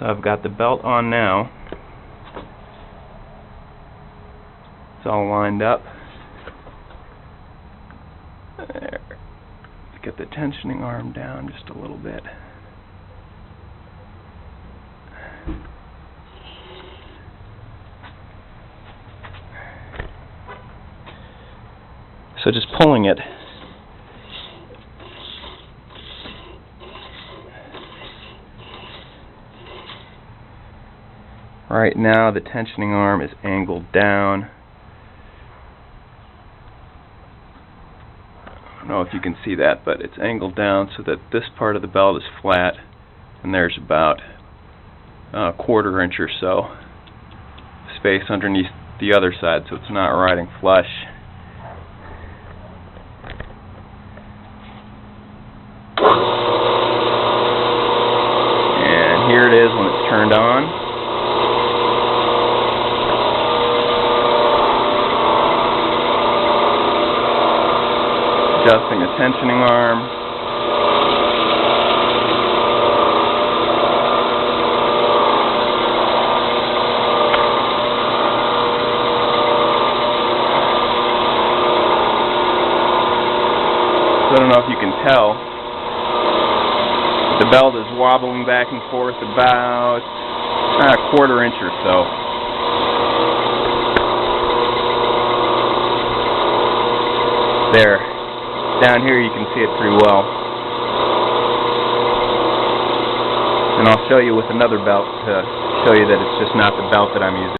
So I've got the belt on now. It's all lined up. There. Let's get the tensioning arm down just a little bit. So just pulling it. Right now the tensioning arm is angled down. I don't know if you can see that, but it's angled down so that this part of the belt is flat, and there's about a quarter-inch or so space underneath the other side, so it's not riding flush. And here it is when it's turned on. Adjusting the tensioning arm. So I don't know if you can tell, the belt is wobbling back and forth about a quarter-inch or so. There. Down here you can see it pretty well. And I'll show you with another belt to show you that it's just not the belt that I'm using.